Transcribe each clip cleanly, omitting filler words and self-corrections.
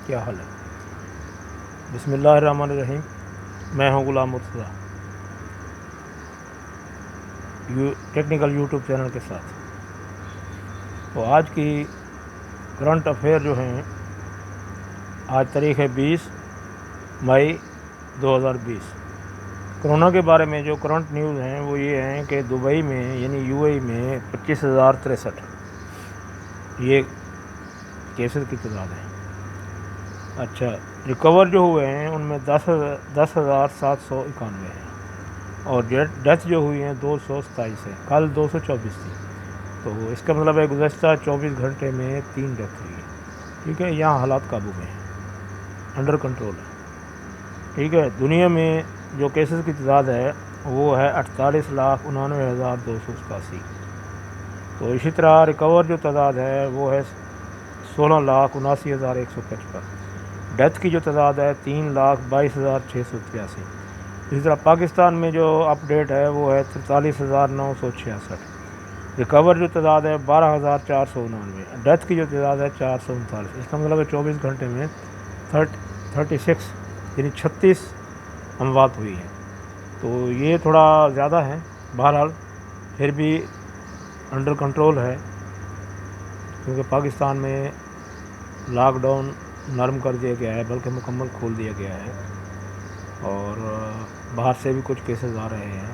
کیا حال ہے؟ بسم اللہ الرحمن الرحیم۔ میں ہوں Ghulam Murtaza, technical YouTube channel کے ساتھ۔ تو آج کی کرنٹ افیئر جو ہیں، آج تاریخ ہے 20 مئی 2020۔ کرونا کے بارے میں جو کرنٹ نیوز ہیں وہ یہ ہیں کہ دبئی میں یعنی UAE میں 25,063 یہ کیسز کی تعداد ہے۔ اچھا، ریکور جو ہوئے ہیں ان میں 10,791 ہیں، اور ڈیتھ جو ہوئی ہیں 227 ہے، کل 224 تھی۔ تو اس کا مطلب ہے گزشتہ 24 گھنٹے میں 3 ڈیتھ ہوئی ہے۔ ٹھیک ہے، یہاں حالات قابو میں ہیں، انڈر کنٹرول ہے۔ ٹھیک ہے، دنیا میں جو کیسز کی تعداد ہے وہ ہے 48,99,287۔ تو اسی طرح ریکور جو تعداد ہے وہ ہے 16,79,155۔ ڈیتھ کی جو تعداد ہے 3,22,683۔ اسی طرح پاکستان میں جو اپ ڈیٹ ہے وہ ہے 43,966۔ ریکور جو تعداد ہے 12,499۔ ڈیتھ کی جو تعداد ہے 439۔ اس کا مطلب ہے 24 گھنٹے میں 36 یعنی 36 اموات ہوئی ہیں۔ تو یہ تھوڑا زیادہ ہے، بہرحال پھر بھی انڈر کنٹرول ہے، کیونکہ پاکستان میں لاک ڈاؤن نرم کر دیا گیا ہے، بلکہ مکمل کھول دیا گیا ہے، اور باہر سے بھی کچھ کیسز آ رہے ہیں،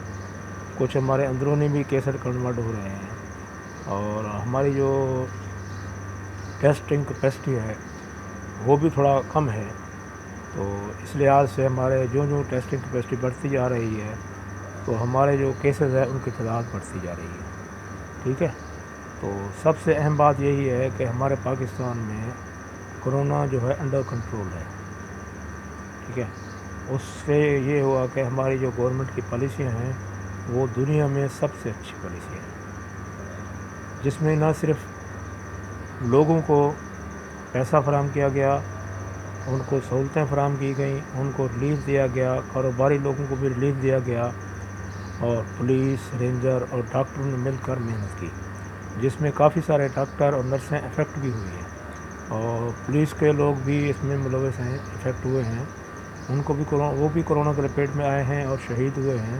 کچھ ہمارے اندرونی بھی کیسز کنورٹ ہو رہے ہیں، اور ہماری جو ٹیسٹنگ کیپیسٹی ہے وہ بھی تھوڑا کم ہے۔ تو اس لحاظ سے ہمارے جو ٹیسٹنگ کیپیسٹی بڑھتی جا رہی ہے تو ہمارے جو کیسز ہیں ان کی تعداد بڑھتی جا رہی ہے۔ ٹھیک ہے، تو سب سے اہم بات یہی ہے کہ ہمارے پاکستان میں کرونا جو ہے انڈر کنٹرول ہے۔ ٹھیک ہے، اس سے یہ ہوا کہ ہماری جو گورنمنٹ کی پالیسیاں ہیں وہ دنیا میں سب سے اچھی پالیسیاں ہیں، جس میں نہ صرف لوگوں کو پیسہ فراہم کیا گیا، ان کو سہولتیں فراہم کی گئیں، ان کو ریلیف دیا گیا، کاروباری لوگوں کو بھی ریلیف دیا گیا، اور پولیس، رینجر اور ڈاکٹروں نے مل کر محنت کی، جس میں کافی سارے ڈاکٹر اور نرسیں افیکٹ بھی ہوئی ہیں، اور پولیس کے لوگ بھی اس میں ملوث ہیں، افیکٹ ہوئے ہیں، ان کو بھی وہ بھی کرونا کے لپیٹ میں آئے ہیں اور شہید ہوئے ہیں۔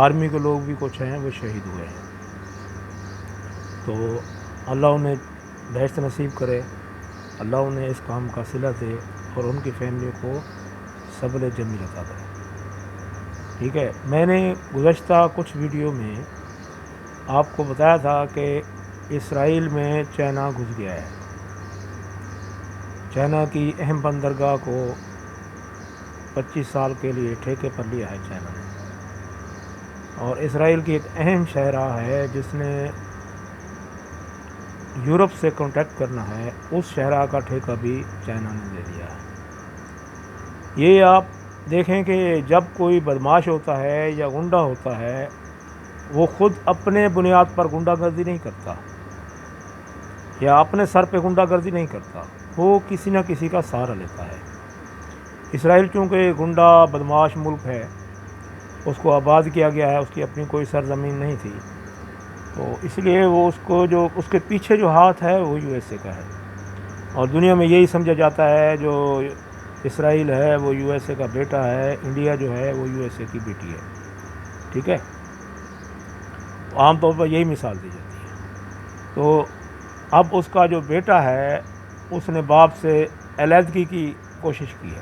آرمی کے لوگ بھی کچھ ہیں وہ شہید ہوئے ہیں۔ تو اللہ انہیں بہشت نصیب کرے، اللہ انہیں اس کام کا صلہ دے، اور ان کی فیملی کو صبر جمیل عطا کرے۔ ٹھیک ہے، میں نے گزشتہ کچھ ویڈیو میں آپ کو بتایا تھا کہ اسرائیل میں چائنا گھس گیا ہے۔ چائنا کی اہم بندرگاہ کو 25 سال کے لیے ٹھیکے پر لیا ہے چائنا نے، اور اسرائیل کی ایک اہم شاہراہ ہے جس نے یورپ سے کانٹیکٹ کرنا ہے، اس شاہراہ کا ٹھیکہ بھی چائنا نے لے لیا ہے۔ یہ آپ دیکھیں کہ جب کوئی بدماش ہوتا ہے یا غنڈہ ہوتا ہے، وہ خود اپنے بنیاد پر غنڈہ گردی نہیں کرتا، یا اپنے سر پہ غنڈہ گردی نہیں کرتا، وہ کسی نہ کسی کا سہارا لیتا ہے۔ اسرائیل چونکہ غنڈہ بدماش ملک ہے، اس کو آباد کیا گیا ہے، اس کی اپنی کوئی سرزمین نہیں تھی، تو اس لیے وہ اس کے پیچھے جو ہاتھ ہے وہ USA کا ہے، اور دنیا میں یہی سمجھا جاتا ہے جو اسرائیل ہے وہ USA کا بیٹا ہے، انڈیا جو ہے وہ USA کی بیٹی ہے۔ ٹھیک ہے، عام طور پر یہی مثال دی جاتی ہے۔ تو اب اس کا جو بیٹا ہے اس نے باپ سے علیحدگی کی کوشش کی ہے،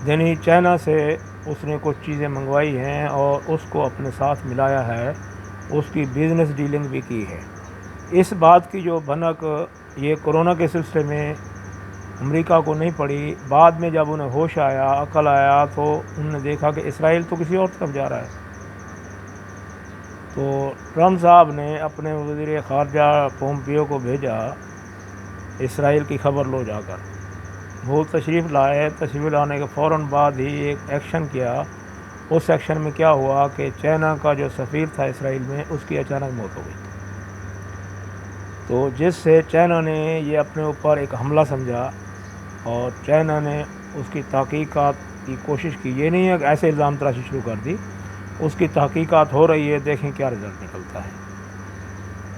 یعنی چائنا سے اس نے کچھ چیزیں منگوائی ہیں اور اس کو اپنے ساتھ ملایا ہے، اس کی بزنس ڈیلنگ بھی کی ہے۔ اس بات کی جو بھنک یہ کرونا کے سلسلے میں امریکہ کو نہیں پڑی، بعد میں جب انہیں ہوش آیا، عقل آیا، تو انہوں نے دیکھا کہ اسرائیل تو کسی اور طرف جا رہا ہے۔ تو ٹرمپ صاحب نے اپنے وزیر خارجہ پومپیو کو بھیجا اسرائیل کی خبر لو جا کر، وہ تشریف لائے، تشریف لانے کے فوراً بعد ہی ایک ایکشن کیا۔ اس ایکشن میں کیا ہوا کہ چائنا کا جو سفیر تھا اسرائیل میں، اس کی اچانک موت ہو گئی، تو جس سے چائنا نے یہ اپنے اوپر ایک حملہ سمجھا، اور چائنا نے اس کی تحقیقات کی کوشش کی۔ یہ نہیں ہے کہ ایسے الزام تراشی شروع کر دی، اس کی تحقیقات ہو رہی ہے، دیکھیں کیا رزلٹ نکلتا ہے۔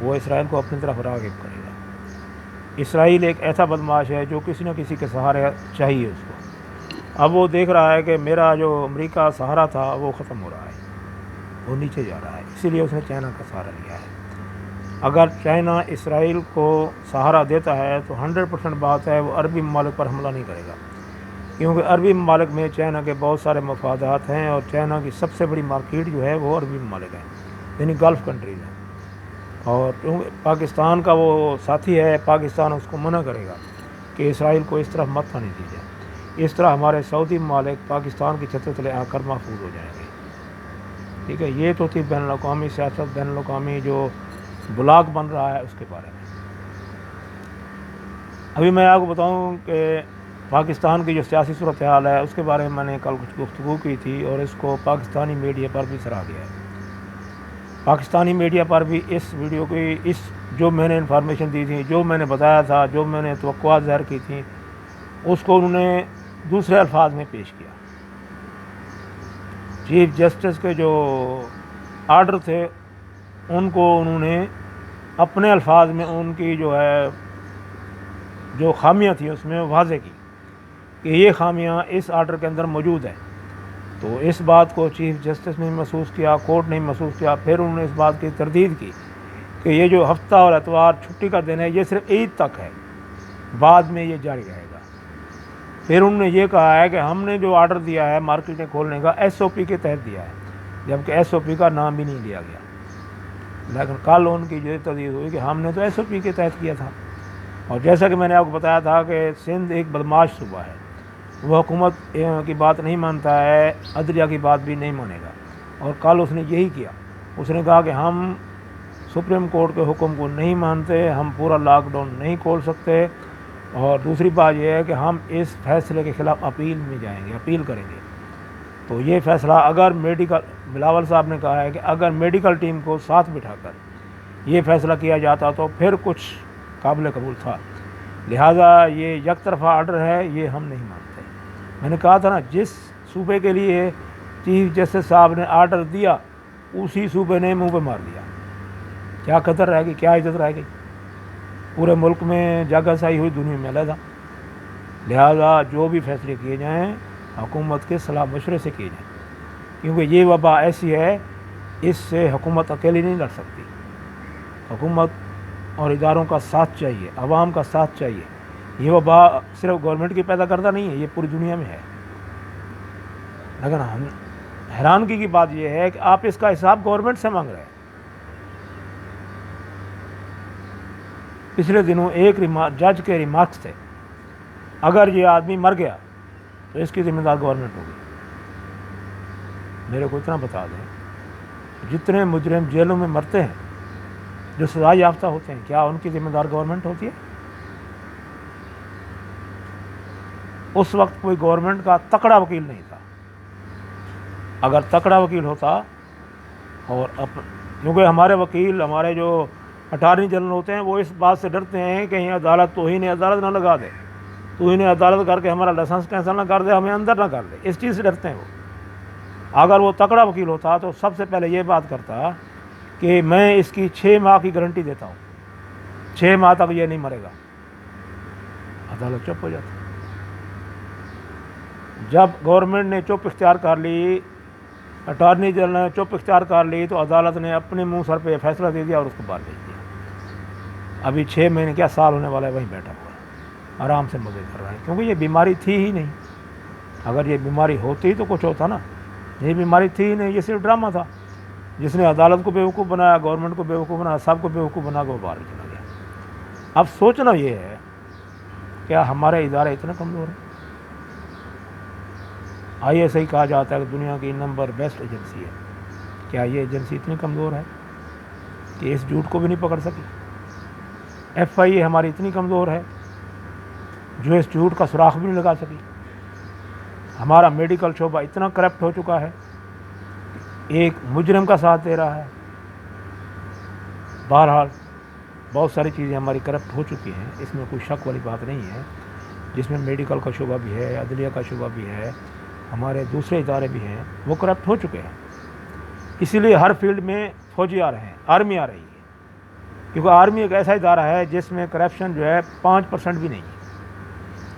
وہ اسرائیل کو اپنی طرف راغب کرے گا۔ اسرائیل ایک ایسا بدماش ہے جو کسی نہ کسی کے سہارے چاہیے اس کو۔ اب وہ دیکھ رہا ہے کہ میرا جو امریکہ سہارا تھا وہ ختم ہو رہا ہے، وہ نیچے جا رہا ہے، اسی لیے اس نے چائنا کا سہارا لیا ہے۔ اگر چائنا اسرائیل کو سہارا دیتا ہے تو 100% بات ہے وہ عربی ممالک پر حملہ نہیں کرے گا، کیونکہ عربی ممالک میں چائنا کے بہت سارے مفادات ہیں، اور چائنا کی سب سے بڑی مارکیٹ جو ہے وہ عربی ممالک ہے، یعنی گلف کنٹریز ہیں۔ اور کیونکہ پاکستان کا وہ ساتھی ہے، پاکستان اس کو منع کرے گا کہ اسرائیل کو اس طرف مت آنے دی جائے۔ اس طرح ہمارے سعودی ممالک پاکستان کی چھتوں تلے آ کر محفوظ ہو جائیں گے۔ ٹھیک ہے، یہ تو تھی بین الاقوامی سیاست، بین الاقوامی جو بلاک بن رہا ہے اس کے بارے میں۔ ابھی میں آپ کو بتاؤں کہ پاکستان کی جو سیاسی صورتحال ہے اس کے بارے میں میں نے کل کچھ گفتگو کی تھی، اور اس کو پاکستانی میڈیا پر بھی سراہا گیا ہے۔ پاکستانی میڈیا پر بھی اس ویڈیو کی، اس جو میں نے انفارمیشن دی تھی، جو میں نے بتایا تھا، جو میں نے توقعات ظاہر کی تھیں، اس کو انہوں نے دوسرے الفاظ میں پیش کیا۔ چیف جسٹس کے جو آرڈر تھے ان کو انہوں نے اپنے الفاظ میں ان کی جو ہے جو خامیاں تھیں اس میں واضح کی کہ یہ خامیاں اس آرڈر کے اندر موجود ہیں۔ تو اس بات کو چیف جسٹس نے محسوس کیا، کورٹ نے محسوس کیا، پھر انہوں نے اس بات کی تردید کی کہ یہ جو ہفتہ اور اتوار چھٹی کا دن ہے یہ صرف عید تک ہے، بعد میں یہ جاری رہے گا۔ پھر انہوں نے یہ کہا ہے کہ ہم نے جو آرڈر دیا ہے مارکیٹیں کھولنے کا ایس او پی کے تحت دیا ہے، جبکہ ایس او پی کا نام بھی نہیں لیا گیا۔ لیکن کل ان کی جو تردید ہوئی کہ ہم نے تو ایس او پی کے تحت کیا تھا۔ اور جیسا کہ میں نے آپ کو بتایا تھا کہ سندھ ایک بدماش صوبہ ہے، وہ حکومت کی بات نہیں مانتا ہے، عدلیہ کی بات بھی نہیں مانے گا، اور کل اس نے یہی کیا۔ اس نے کہا کہ ہم سپریم کورٹ کے حکم کو نہیں مانتے، ہم پورا لاک ڈاؤن نہیں کھول سکتے، اور دوسری بات یہ ہے کہ ہم اس فیصلے کے خلاف اپیل میں جائیں گے، اپیل کریں گے۔ تو یہ فیصلہ اگر میڈیکل، بلاول صاحب نے کہا ہے کہ اگر میڈیکل ٹیم کو ساتھ بٹھا کر یہ فیصلہ کیا جاتا تو پھر کچھ قابل قبول تھا، لہٰذا یہ یک طرفہ آرڈر ہے، یہ ہم نہیں مانتے۔ میں نے کہا تھا نا، جس صوبے کے لیے چیف جسٹس صاحب نے آرڈر دیا اسی صوبے نے منہ پہ مار دیا، کیا قدر رہ گئی، کیا عزت رہ گئی؟ پورے ملک میں جگہ سائی ہوئی، دنیا میں علیحدہ۔ لہٰذا جو بھی فیصلے کیے جائیں حکومت کے صلاح مشورے سے کیے جائیں، کیونکہ یہ وبا ایسی ہے اس سے حکومت اکیلی نہیں لڑ سکتی۔ حکومت اور اداروں کا ساتھ چاہیے، عوام کا ساتھ چاہیے۔ یہ وبا صرف گورنمنٹ کی پیدا کردہ نہیں ہے، یہ پوری دنیا میں ہے۔ لیکن ہم حیرانگی کی بات یہ ہے کہ آپ اس کا حساب گورنمنٹ سے مانگ رہے ہیں۔ پچھلے دنوں ایک جج کے ریمارکس تھے، اگر یہ آدمی مر گیا تو اس کی ذمہ دار گورنمنٹ ہوگی۔ میرے کو اتنا بتا دیں، جتنے مجرم جیلوں میں مرتے ہیں، جو سزا یافتہ ہوتے ہیں، کیا ان کی ذمہ دار گورنمنٹ ہوتی ہے؟ اس وقت کوئی گورنمنٹ کا تکڑا وکیل نہیں تھا۔ اگر تکڑا وکیل ہوتا، اور کیونکہ ہمارے وکیل، ہمارے جو اٹارنی جنرل ہوتے ہیں، وہ اس بات سے ڈرتے ہیں کہ کہیں عدالت توہین عدالت نہ لگا دے، توہین عدالت کر کے ہمارا لائسنس کینسل نہ کر دے، ہمیں اندر نہ کر دے، اس چیز سے ڈرتے ہیں وہ۔ اگر وہ تکڑا وکیل ہوتا تو سب سے پہلے یہ بات کرتا کہ میں اس کی 6 ماہ کی گارنٹی دیتا ہوں، 6 ماہ تک یہ نہیں مرے گا، عدالت چپ ہو جاتی۔ جب گورنمنٹ نے چپ اختیار کر لی، اٹارنی جنرل نے چپ اختیار کر لی، تو عدالت نے اپنے منہ سر پہ فیصلہ دے دیا اور اس کو باہر بھیج دیا۔ ابھی 6 مہینے کیا سال ہونے والا ہے، وہیں بیٹھا ہوا ہے، آرام سے مزے کر رہا ہے، کیونکہ یہ بیماری تھی ہی نہیں۔ اگر یہ بیماری ہوتی تو کچھ ہوتا نا، یہ بیماری تھی ہی نہیں، یہ صرف ڈرامہ تھا جس نے عدالت کو بیوقوف بنایا، گورنمنٹ کو بیوقوف بنایا، سب کو بیوقوف بنا کے وہ باہر چلا گیا۔ اب سوچنا یہ ہے، کیا ہمارے ادارے اتنے کمزور ہیں؟ آئی ایس آئی کہا جاتا ہے کہ دنیا کی نمبر بیسٹ ایجنسی ہے، کیا یہ ایجنسی اتنی کمزور ہے کہ اس جھوٹ کو بھی نہیں پکڑ سکی؟ ایف آئی اے ہماری اتنی کمزور ہے جو اس جھوٹ کا سراغ بھی نہیں لگا سکی؟ ہمارا میڈیکل شعبہ اتنا کرپٹ ہو چکا ہے، ایک مجرم کا ساتھ دے رہا ہے۔ بہرحال بہت ساری چیزیں ہماری کرپٹ ہو چکی ہیں، اس میں کوئی شک والی بات نہیں ہے، جس میں میڈیکل کا شعبہ بھی ہے، عدلیہ کا شعبہ بھی ہے، ہمارے دوسرے ادارے بھی ہیں، وہ کرپٹ ہو چکے ہیں۔ اسی لیے ہر فیلڈ میں فوجی آ رہے ہیں، آرمی آ رہی ہے، کیونکہ آرمی ایک ایسا ادارہ ہے جس میں کرپشن جو ہے 5% بھی نہیں ہے،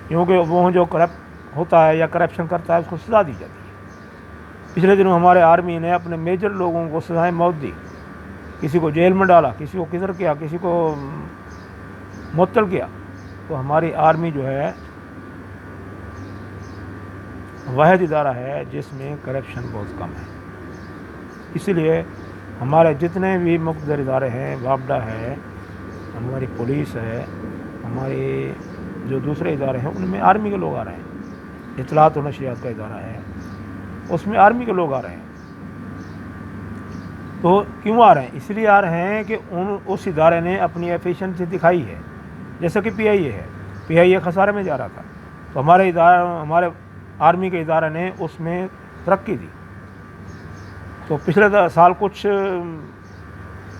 کیونکہ وہ جو کرپٹ ہوتا ہے یا کرپشن کرتا ہے اس کو سزا دی جاتی ہے۔ پچھلے دنوں ہمارے آرمی نے اپنے میجر لوگوں کو سزائیں موت دی، کسی کو جیل میں ڈالا، کسی کو کدھر کیا، کسی کو معطل کیا۔ تو ہماری آرمی جو ہے واحد ادارہ ہے جس میں کرپشن بہت کم ہے، اسی لیے ہمارے جتنے بھی مقتدر ادارے ہیں، وابڈا ہے، ہماری پولیس ہے، ہمارے جو دوسرے ادارے ہیں ان میں آرمی کے لوگ آ رہے ہیں، اطلاعات و نشریات کا ادارہ ہے اس میں آرمی کے لوگ آ رہے ہیں۔ تو کیوں آ رہے ہیں؟ اس لیے آ رہے ہیں کہ اس ادارے نے اپنی ایفیشنسی دکھائی ہے، جیسا کہ PIA ہے، PIA خسارے میں جا رہا تھا تو ہمارے آرمی کے ادارے نے اس میں ترقی دی، تو پچھلے سال کچھ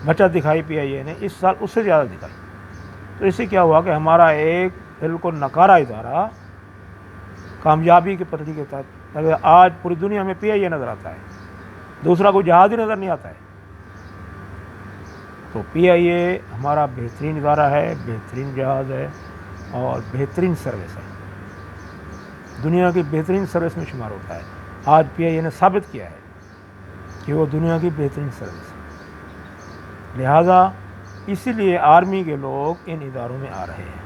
بچت دکھائی PIA نے، اس سال اس سے زیادہ دکھائی۔ تو اس سے کیا ہوا کہ ہمارا ایک بالکل نکارا ادارہ کامیابی کے پٹری کے تحت، اگر آج پوری دنیا میں PIA نظر آتا ہے، دوسرا کوئی جہاز ہی نظر نہیں آتا ہے۔ تو PIA ہمارا بہترین ادارہ ہے، بہترین جہاز ہے اور بہترین سروس ہے، دنیا کی بہترین سروس میں شمار ہوتا ہے۔ آج PIA نے ثابت کیا ہے کہ وہ دنیا کی بہترین سروس ہے، لہذا اسی لیے آرمی کے لوگ ان اداروں میں آ رہے ہیں۔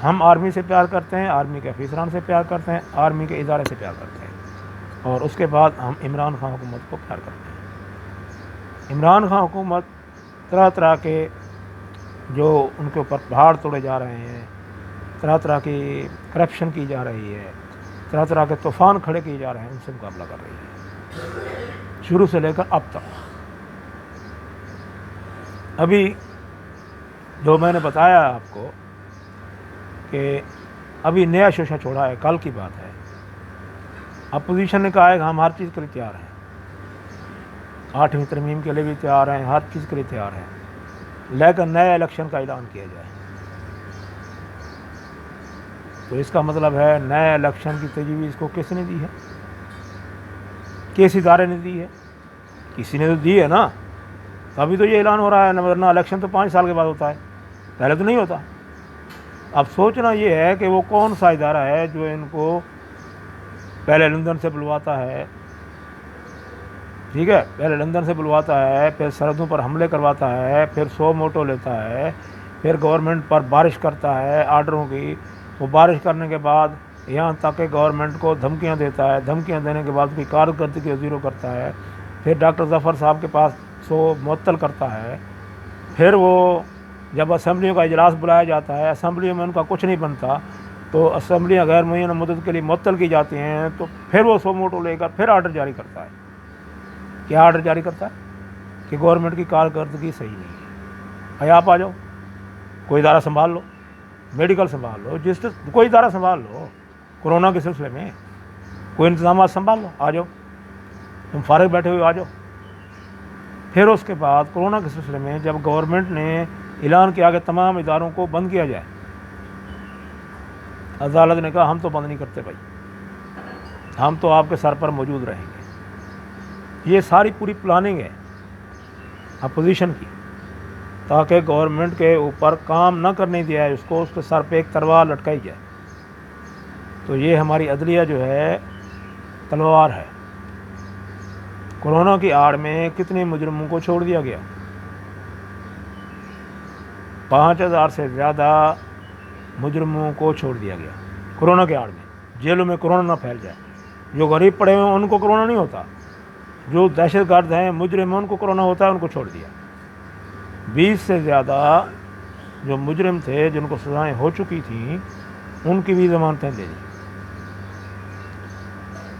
ہم آرمی سے پیار کرتے ہیں، آرمی کے افسران سے پیار کرتے ہیں، آرمی کے ادارے سے پیار کرتے ہیں، اور اس کے بعد ہم عمران خان حکومت کو پیار کرتے ہیں۔ عمران خان حکومت طرح طرح کے جو ان کے اوپر پہاڑ توڑے جا رہے ہیں، طرح طرح کی کرپشن کی جا رہی ہے، طرح طرح کے طوفان کھڑے کیے جا رہے ہیں، ان سے مقابلہ کر رہی ہے شروع سے لے کر اب تک۔ ابھی جو میں نے بتایا آپ کو کہ ابھی نیا شوشہ چھوڑا ہے، کل کی بات ہے، اپوزیشن نے کہا ہے کہ ہم ہر چیز کے لیے تیار ہیں، 8ویں ترمیم کے لیے بھی تیار ہیں، ہر چیز کے لیے تیار ہیں، لیکن نئے الیکشن کا اعلان کیا جائے۔ تو اس کا مطلب ہے نئے الیکشن کی تجویز کو کس نے دی ہے؟ کس ادارے نے دی ہے؟ کسی نے تو دی ہے نا، ابھی تو یہ اعلان ہو رہا ہے، ورنہ الیکشن تو 5 سال کے بعد ہوتا ہے، پہلے تو نہیں ہوتا۔ اب سوچنا یہ ہے کہ وہ کون سا ادارہ ہے جو ان کو پہلے لندن سے بلواتا ہے، ٹھیک ہے، پہلے لندن سے بلواتا ہے، پھر سرحدوں پر حملے کرواتا ہے، پھر 100 موٹو لیتا ہے، پھر گورنمنٹ پر بارش کرتا ہے آرڈروں کی، وہ بارش کرنے کے بعد یہاں تک کہ گورنمنٹ کو دھمکیاں دیتا ہے، دھمکیاں دینے کے بعد کی کارکردگی زیرو کرتا ہے، پھر ڈاکٹر ظفر صاحب کے پاس 100 معطل کرتا ہے، پھر وہ جب اسمبلیوں کا اجلاس بلایا جاتا ہے، اسمبلیوں میں ان کا کچھ نہیں بنتا تو اسمبلیاں غیر معینہ مدت کے لیے معطل کی جاتی ہیں، تو پھر وہ 100 موٹو لے کر پھر آرڈر جاری کرتا ہے۔ کیا آرڈر جاری کرتا ہے؟ کہ گورنمنٹ کی کارکردگی صحیح نہیں ہے، آپ آ جاؤ، کوئی ادارہ سنبھال لو، میڈیکل سنبھال لو، جسٹس، کوئی ادارہ سنبھال لو، کورونا کے سلسلے میں کوئی انتظامات سنبھال لو، آ جاؤ، تم فارغ بیٹھے ہوئے آ جاؤ۔ پھر اس کے بعد کورونا کے سلسلے میں جب گورنمنٹ نے اعلان کیا کہ تمام اداروں کو بند کیا جائے، عدالت نے کہا ہم تو بند نہیں کرتے بھائی، ہم تو آپ کے سر پر موجود رہیں گے۔ یہ ساری پوری پلاننگ ہے اپوزیشن کی، تاکہ گورنمنٹ کے اوپر کام نہ کرنے دیا ہے، اس کے سر پہ ایک تلوار لٹکائی جائے۔ تو یہ ہماری عدلیہ جو ہے تلوار ہے۔ کورونا کی آڑ میں کتنے مجرموں کو چھوڑ دیا گیا؟ 5000 سے زیادہ مجرموں کو چھوڑ دیا گیا کورونا کے آڑ میں، جیلوں میں کورونا نہ پھیل جائے۔ جو غریب پڑے ہوئے ہیں ان کو کورونا نہیں ہوتا، جو دہشت گرد ہیں، مجرم ہیں، ان کو کورونا ہوتا ہے، ان کو چھوڑ دیا۔ 20 سے زیادہ جو مجرم تھے جن کو سزائیں ہو چکی تھیں ان کی بھی ضمانتیں دے دی،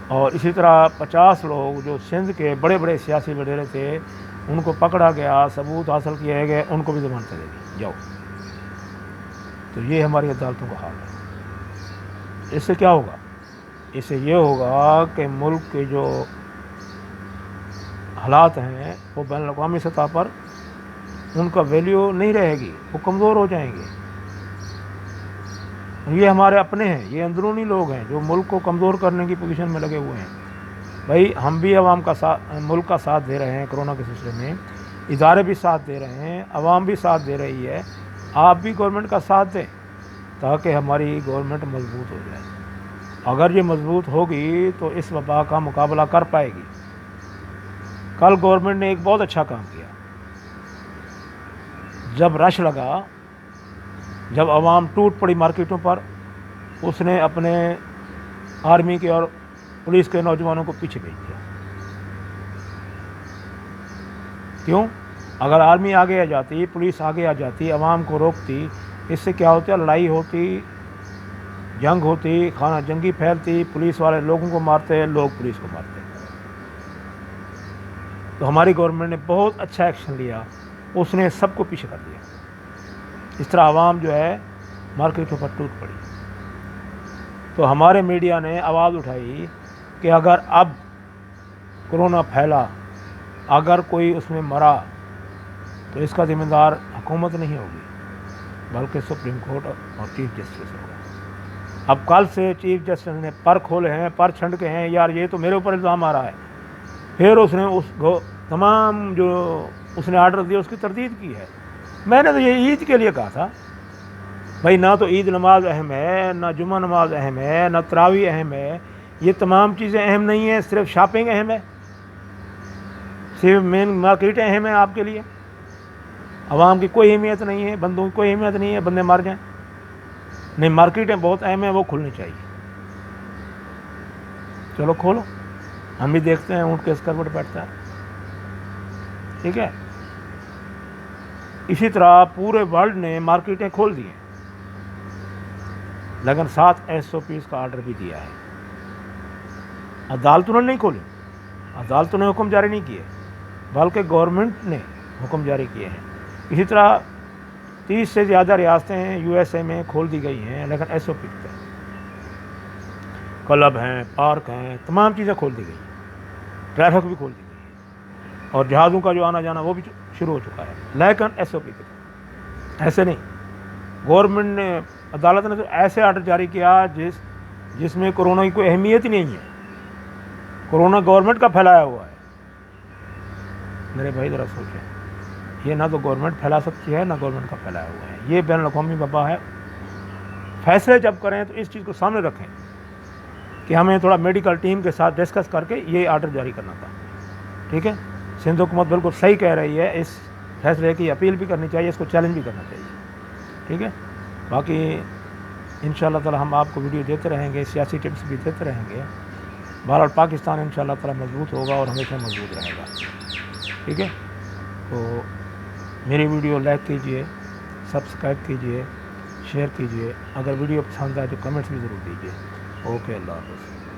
اور اسی طرح 50 لوگ جو سندھ کے بڑے بڑے سیاسی وڈیرے تھے ان کو پکڑا گیا، ثبوت حاصل کیے گئے، ان کو بھی ضمانتیں دے دی، جاؤ۔ تو یہ ہماری عدالتوں کا حال ہے۔ اس سے کیا ہوگا؟ اس سے یہ ہوگا کہ ملک کے جو حالات ہیں وہ بین الاقوامی سطح پر ان کا ویلیو نہیں رہے گی، وہ کمزور ہو جائیں گے۔ یہ ہمارے اپنے ہیں، یہ اندرونی لوگ ہیں جو ملک کو کمزور کرنے کی پوزیشن میں لگے ہوئے ہیں۔ بھائی ہم بھی عوام کا ساتھ، ملک کا ساتھ دے رہے ہیں کورونا کے سلسلے میں، ادارے بھی ساتھ دے رہے ہیں، عوام بھی ساتھ دے رہی ہے، آپ بھی گورنمنٹ کا ساتھ دیں تاکہ ہماری گورنمنٹ مضبوط ہو جائے۔ اگر یہ مضبوط ہوگی تو اس وبا کا مقابلہ کر پائے گی۔ کل گورنمنٹ نے ایک بہت اچھا کام کیا، جب رش لگا، جب عوام ٹوٹ پڑی مارکیٹوں پر، اس نے اپنے آرمی کے اور پولیس کے نوجوانوں کو پیچھے بھیج دیا۔ کیوں؟ اگر آرمی آگے آ جاتی، پولیس آگے آ جاتی، عوام کو روکتی، اس سے کیا ہوتا؟ لڑائی ہوتی، جنگ ہوتی، خانہ جنگی پھیلتی، پولیس والے لوگوں کو مارتے، لوگ پولیس کو مارتے۔ تو ہماری گورنمنٹ نے بہت اچھا ایکشن لیا، اس نے سب کو پیچھے کر دیا۔ اس طرح عوام جو ہے مارکیٹوں پر ٹوٹ پڑی۔ تو ہمارے میڈیا نے آواز اٹھائی کہ اگر اب کرونا پھیلا، اگر کوئی اس میں مرا تو اس کا ذمہ دار حکومت نہیں ہوگی بلکہ سپریم کورٹ اور چیف جسٹس ہوگا۔ اب کل سے چیف جسٹس نے پر کھولے ہیں، پر چھنڈ کے ہیں، یار یہ تو میرے اوپر الزام آ رہا ہے۔ پھر اس نے تمام جو اس نے آرڈر دیا اس کی تردید کی ہے۔ میں نے تو یہ عید کے لیے کہا تھا بھائی، نہ تو عید نماز اہم ہے، نہ جمعہ نماز اہم ہے، نہ تراویح اہم ہے، یہ تمام چیزیں اہم نہیں ہیں، صرف شاپنگ اہم ہے، صرف مین مارکیٹیں اہم ہیں آپ کے لیے۔ عوام کی کوئی اہمیت نہیں ہے، بندوں کی کوئی اہمیت نہیں ہے، بندے مر جائیں نہیں، مارکیٹیں بہت اہم ہیں، وہ کھلنی چاہیے۔ چلو کھولو، ہم بھی دیکھتے ہیں اونٹ کس کروٹ بیٹھتا ہے، ٹھیک ہے۔ اسی طرح پورے ورلڈ نے مارکیٹیں کھول دی ہیں، لیکن 7 SOPs کا آرڈر بھی دیا ہے۔ عدالتوں نے نہیں کھولی، عدالتوں نے حکم جاری نہیں کیے، بلکہ گورنمنٹ نے حکم جاری کیے ہیں۔ اسی طرح 30 سے زیادہ ریاستیں ہیں USA میں کھول دی گئی ہیں، لیکن SOP پہ کلب ہیں، پارک ہیں، تمام چیزیں کھول دی گئی ہیں، ٹریفک بھی کھول دی گئی ہے، اور جہازوں کا جو آنا جانا وہ بھی شروع ہو چکا ہے، لیکن SOP پہ ایسے نہیں۔ گورنمنٹ نے، عدالت نے تو ایسے آرڈر جاری کیا جس میں کرونا کی کوئی اہمیت ہی نہیں ہے، کرونا گورنمنٹ کا پھیلایا ہوا ہے۔ میرے بھائی ذرا سوچیں، یہ نہ تو گورنمنٹ پھیلا سکتی ہے، نہ گورنمنٹ کا پھیلایا ہوا ہے، یہ بین الاقوامی وبا ہے۔ فیصلے جب کریں تو اس چیز کو سامنے رکھیں کہ ہمیں تھوڑا میڈیکل ٹیم کے ساتھ ڈسکس کر کے یہ آرڈر جاری کرنا تھا، ٹھیک ہے۔ سندھ حکومت بالکل صحیح کہہ رہی ہے، اس فیصلے کی اپیل بھی کرنی چاہیے، اس کو چیلنج بھی کرنا چاہیے، ٹھیک ہے۔ باقی انشاءاللہ تعالی ہم آپ کو ویڈیو دیتے رہیں گے، سیاسی ٹپس بھی دیتے رہیں گے۔ بہرحال پاکستان انشاءاللہ تعالی مضبوط ہوگا اور ہمیشہ مضبوط رہے گا، ٹھیک ہے۔ تو میری ویڈیو لائک کیجئے، سبسکرائب کیجئے، شیئر کیجئے، اگر ویڈیو پسند آئے تو کمنٹس بھی ضرور دیجئے۔ اوکے، اللہ حافظ۔